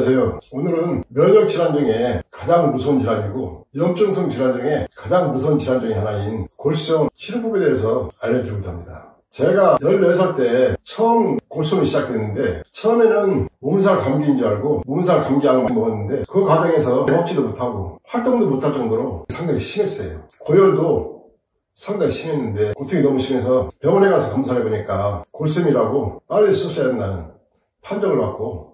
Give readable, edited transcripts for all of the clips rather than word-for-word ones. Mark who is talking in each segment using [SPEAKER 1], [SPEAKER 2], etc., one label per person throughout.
[SPEAKER 1] 안녕하세요. 오늘은 면역 질환 중에 가장 무서운 질환이고 염증성 질환 중에 가장 무서운 질환 중에 하나인 골수염 치료법에 대해서 알려드리고자 합니다. 제가 14살 때 처음 골수염이 시작됐는데 처음에는 몸살 감기인 줄 알고 몸살 감기약을 먹었는데 그 과정에서 먹지도 못하고 활동도 못할 정도로 상당히 심했어요. 고열도 상당히 심했는데 고통이 너무 심해서 병원에 가서 검사를 해보니까 골수염이라고 빨리 수술해야 된다는 판정을 받고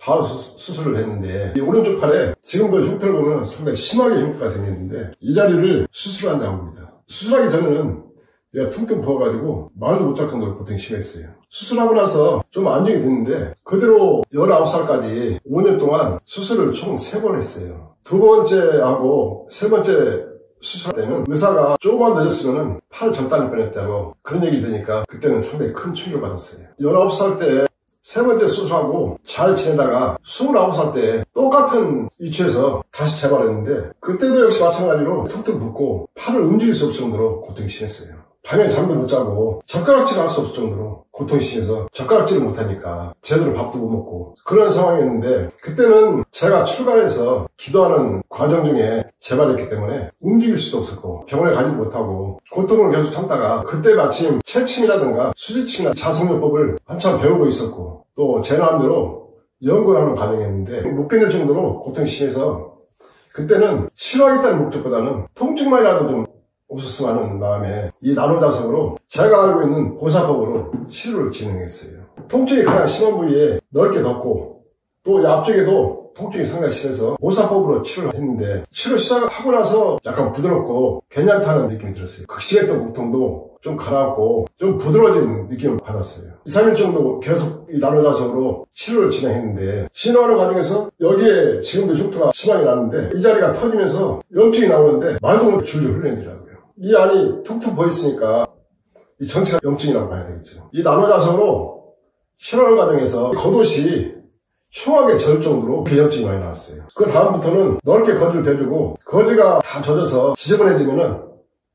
[SPEAKER 1] 바로 수술을 했는데 이 오른쪽 팔에 지금도 흉터를 보면 상당히 심하게 흉터가 생겼는데 이 자리를 수술한 자국입니다. 수술하기 전에는 내가 퉁퉁 부어가지고 말도 못할 정도로 고통이 심했어요. 수술하고 나서 좀 안정이 됐는데 그대로 19살까지 5년 동안 수술을 총 3번 했어요. 두 번째하고 세 번째 수술할 때는 의사가 조금만 늦었으면 팔을 절단할 뻔했다고 그런 얘기 들으니까 그때는 상당히 큰 충격을 받았어요. 19살 때 세 번째 수술하고 잘 지내다가 29살 때 똑같은 위치에서 다시 재발했는데 그때도 역시 마찬가지로 툭툭 붓고 팔을 움직일 수 없을 정도로 고통이 심했어요. 밤에 잠도 못 자고 젓가락질을 할 수 없을 정도로 고통이 심해서 젓가락질을 못하니까 제대로 밥도 못 먹고 그런 상황이었는데 그때는 제가 출가해서 기도하는 과정 중에 재발했기 때문에 움직일 수도 없었고 병원에 가지도 못하고 고통을 계속 참다가 그때 마침 체침이라든가 수지침이나 자성요법을 한참 배우고 있었고 또 제 마음대로 연구를 하는 과정이었는데 못 견딜 정도로 고통이 심해서 그때는 치료하겠다는 목적보다는 통증만이라도 좀 없었으면 하는 마음에 이 나노자석으로 제가 알고 있는 보사법으로 치료를 진행했어요. 통증이 가장 심한 부위에 넓게 덮고 또 앞쪽에도 통증이 상당히 심해서 보사법으로 치료를 했는데 치료 시작하고 나서 약간 부드럽고 괜찮다는 느낌이 들었어요. 극심했던 고통도 좀 가라앉고 좀 부드러워진 느낌을 받았어요. 2, 3일 정도 계속 이 나노자석으로 치료를 진행했는데 진행하는 과정에서 여기에 지금도 흉터가 심하게 났는데 이 자리가 터지면서 염증이 나오는데 말도 못해 줄줄 흘러내더라고요. 이 안이 퉁퉁 부어있으니까 이 전체가 염증이라고 봐야 되겠죠. 이 나노자석으로 치료하는 과정에서 겉옷이 흉하게 젖을 정도로 염증이 많이 나왔어요. 그 다음부터는 넓게 거즈를 대주고 거즈가 다 젖어서 지저분해지면은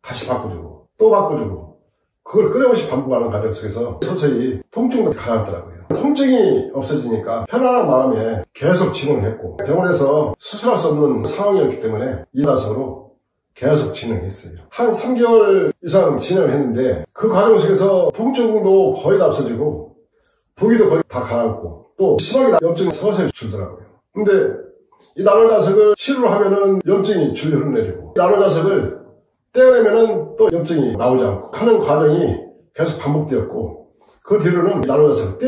[SPEAKER 1] 다시 바꿔주고 또 바꿔주고 그걸 끊임없이 반복하는 과정 속에서 서서히 통증도 가라앉더라고요. 통증이 없어지니까 편안한 마음에 계속 진행을 했고 병원에서 수술할 수 없는 상황이었기 때문에 이 자석으로 계속 진행했어요. 한 3개월 이상 진행을 했는데 그 과정 속에서 통증도 거의 다 없어지고 부기도 거의 다 가라앉고 또 심하게 염증이 서서히 줄더라고요. 근데 이 나노자석을 치료를 하면은 염증이 줄줄 흘러내리고 나노자석을 떼어내면은 또 염증이 나오지 않고 하는 과정이 계속 반복되었고 그 뒤로는 나노자석을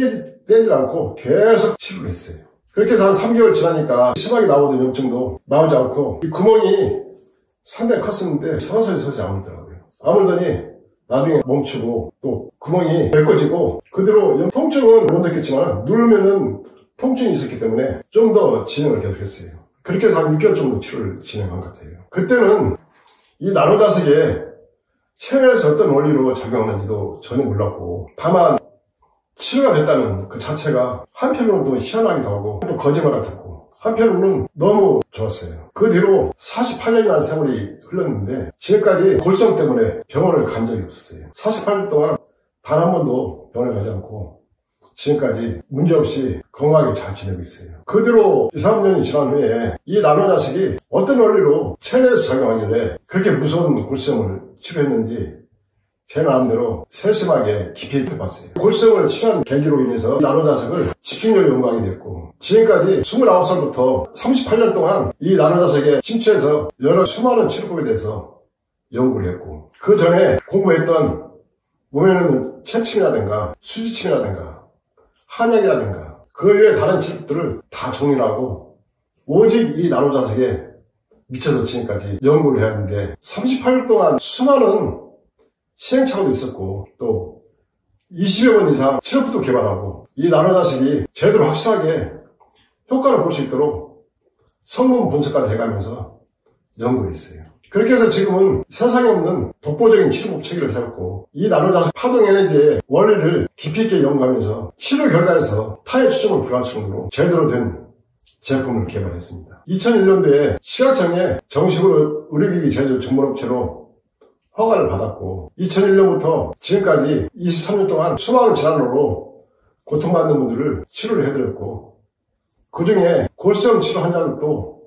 [SPEAKER 1] 떼지 않고 계속 치료를 했어요. 그렇게 해서 한 3개월 지나니까 심하게 나오던 염증도 나오지 않고 이 구멍이 상당히 컸었는데 서서히 아물더라고요. 아물더니 나중에 멈추고 또 구멍이 메꿔지고 그대로 통증은 못 느꼈지만 누르면은 통증이 있었기 때문에 좀 더 진행을 계속했어요. 그렇게 해서 한 6개월 정도 치료를 진행한 것 같아요. 그때는 이 나노자석에 체내에서 어떤 원리로 작용하는지도 전혀 몰랐고 다만 치료가 됐다는 그 자체가 한편으로는 또 희한하기도 하고 또 거짓말 같았고 한편으로는 너무 좋았어요. 그 뒤로 48년이라는 세월이 흘렀는데 지금까지 골수염 때문에 병원을 간 적이 없었어요. 48년 동안 단 한 번도 병원을 가지 않고 지금까지 문제없이 건강하게 잘 지내고 있어요. 그 뒤로 2, 3년이 지난 후에 이 나노자석이 어떤 원리로 체내에서 작용하길래 그렇게 무서운 골수염을 치료했는지 제 마음대로 세심하게 깊이 해봤어요. 골수염을 치료한 계기로 인해서 나노자석을 집중력을 연구하게 됐고 지금까지 29살부터 38년 동안 이 나노자석에 침투해서 여러 수많은 치료법에 대해서 연구를 했고 그 전에 공부했던 몸에는 체침이라든가 수지침이라든가 한약이라든가 그 외에 다른 치료법들을 다 정리하고 오직 이 나노자석에 미쳐서 지금까지 연구를 해야 하는데 38년 동안 수많은 시행착오도 있었고 또 20여 번 이상 치료법도 개발하고 이 나노자석이 제대로 확실하게 효과를 볼 수 있도록 성분 분석까지 해가면서 연구를 했어요. 그렇게 해서 지금은 세상에 없는 독보적인 치료법 체계를 세웠고 이 나노자석 파동 에너지의 원리를 깊이 있게 연구하면서 치료 결과에서 타의 추정을 불허할 정도로 제대로 된 제품을 개발했습니다. 2001년도에 식약청에 정식으로 의료기기 제조 전문업체로 허가를 받았고 2001년부터 지금까지 23년 동안 수많은 질환으로 고통받는 분들을 치료를 해드렸고 그 중에 골수염 치료 환자들도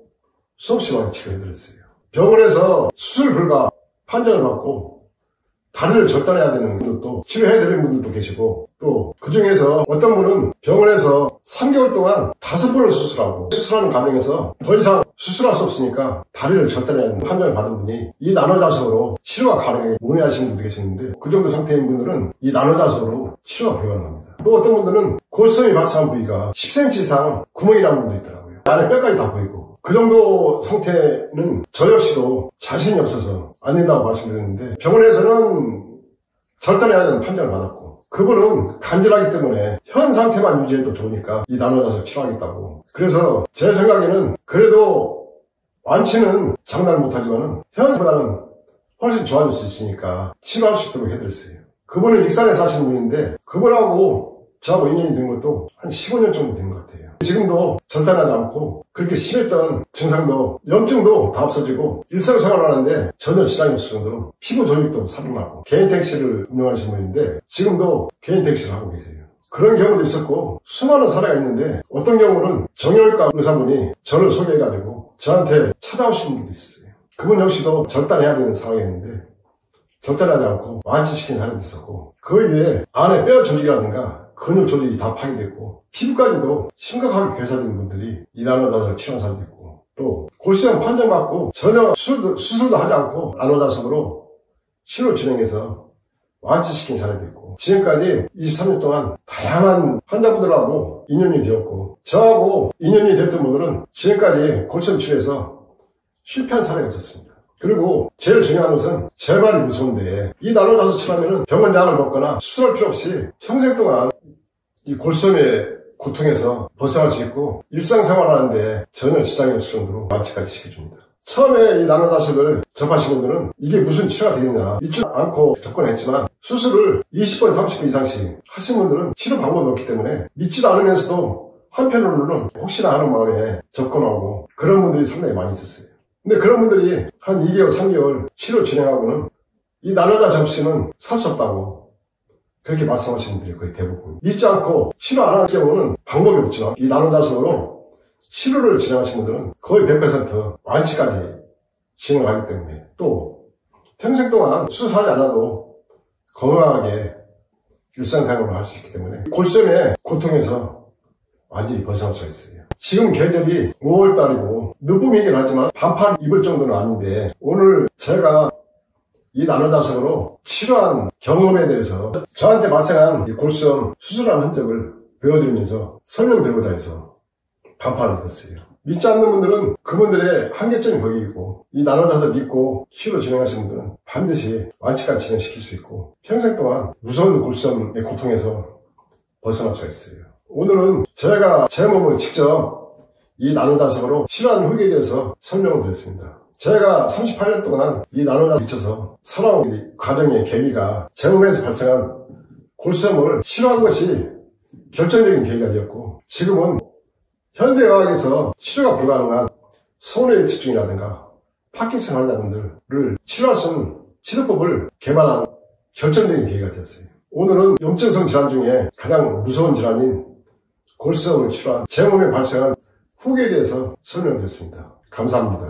[SPEAKER 1] 수없이 많이 치료해드렸어요. 병원에서 수술 불가 판정을 받고 다리를 절단해야 되는 분들도 치료해드리는 분들도 계시고, 또 그 중에서 어떤 분은 병원에서 3개월 동안 5번을 수술하고, 수술하는 과정에서 더 이상 수술할 수 없으니까 다리를 절단해야 되는 판정을 받은 분이 이 나노자석으로 치료가 가능해 문의하시는 분도 계시는데, 그 정도 상태인 분들은 이 나노자석으로 치료가 불가능합니다. 또 어떤 분들은 골수염이 발생한 부위가 10cm 이상 구멍이 난 분도 있더라고요. 안에 뼈까지 다 보이고, 그 정도 상태는 저 역시도 자신이 없어서 안 된다고 말씀드렸는데, 병원에서는 절단해야 되는 판정을 받았고, 그분은 간절하기 때문에 현 상태만 유지해도 좋으니까 이 나노자석 치료하겠다고. 그래서 제 생각에는 그래도 완치는 장담 못하지만은 현보다는 훨씬 좋아질 수 있으니까 치료할 수 있도록 해드렸어요. 그분은 익산에 사시는 분인데, 그분하고 저하고 인연이 된 것도 한 15년 정도 된 것 같아요. 지금도 절단하지 않고 그렇게 심했던 증상도, 염증도 다 없어지고 일상생활을 하는데 전혀 지장이 없을 정도로 피부 조직도 살아나고, 개인 택시를 운영하시는 분인데 지금도 개인 택시를 하고 계세요. 그런 경우도 있었고 수많은 사례가 있는데, 어떤 경우는 정형외과 의사분이 저를 소개해가지고 저한테 찾아오시는 분도 있어요. 그분 역시도 절단해야 되는 상황이었는데 절단하지 않고 완치시킨 사람도 있었고, 그 이외에 안에 뼈 조직이라든가 근육 조직이 다 파괴됐고 피부까지도 심각하게 괴사된 분들이 이 나노자석을 치료한 사람도 있고, 또 골수염 판정받고 전혀 수술도 하지 않고 나노자석으로 치료 진행해서 완치시킨 사례도 있고, 지금까지 23년 동안 다양한 환자분들하고 인연이 되었고, 저하고 인연이 됐던 분들은 지금까지 골수염 치료에서 실패한 사례가 없었습니다. 그리고 제일 중요한 것은 재발이 무서운데, 이 나노자석 치료하면 병원 약을 먹거나 수술할 필요 없이 평생 동안 이 골수염의 고통에서 벗어날 수 있고 일상생활 하는데 전혀 지장이 없을 정도로 완치까지 시켜줍니다. 처음에 이 나노자석을 접하신 분들은 이게 무슨 치료가 되겠냐 믿지 않고 접근했지만, 수술을 20번, 30번 이상씩 하신 분들은 치료 방법이 없기 때문에 믿지도 않으면서도 한편으로는 혹시나 하는 마음에 접근하고, 그런 분들이 상당히 많이 있었어요. 근데 그런 분들이 한 2개월, 3개월 치료 진행하고는 이 나노자석 없이는 살 수 없다고 그렇게 말씀하시는 분들이 거의 대부분. 믿지 않고 치료 안 하는 경우는 방법이 없지만, 이 나노자석으로 치료를 진행하시는 분들은 거의 100% 완치까지 진행하기 때문에, 또 평생 동안 수술하지 않아도 건강하게 일상생활을 할 수 있기 때문에 골수염의 고통에서 완전히 벗어날 수가 있어요. 지금 계절이 5월달이고 늦봄이긴 하지만 반팔 입을 정도는 아닌데, 오늘 제가 이 나노자석으로 치료한 경험에 대해서 저한테 발생한 이 골수염 수술한 흔적을 보여드리면서 설명드리고자 해서 반팔을 입었어요. 믿지 않는 분들은 그분들의 한계점이 거기 있고, 이 나노자석 믿고 치료 진행하시는 분들은 반드시 완치까지 진행시킬 수 있고 평생 동안 무서운 골수염의 고통에서 벗어날 수가 있어요. 오늘은 제가 제 몸을 직접 이 나노자석으로 치료한 후기에 대해서 설명을 드렸습니다. 제가 38년 동안 이 나노자석에 미쳐서 살아온 과정의 계기가 제 몸에서 발생한 골수염을 치료한 것이 결정적인 계기가 되었고, 지금은 현대의학에서 치료가 불가능한 소뇌치중이라든가 파킨슨 환자분들을 치료할 수 있는 치료법을 개발한 결정적인 계기가 되었어요. 오늘은 염증성 질환 중에 가장 무서운 질환인 골수염을 치료한 제 몸에 발생한 후기에 대해서 설명드렸습니다. 감사합니다.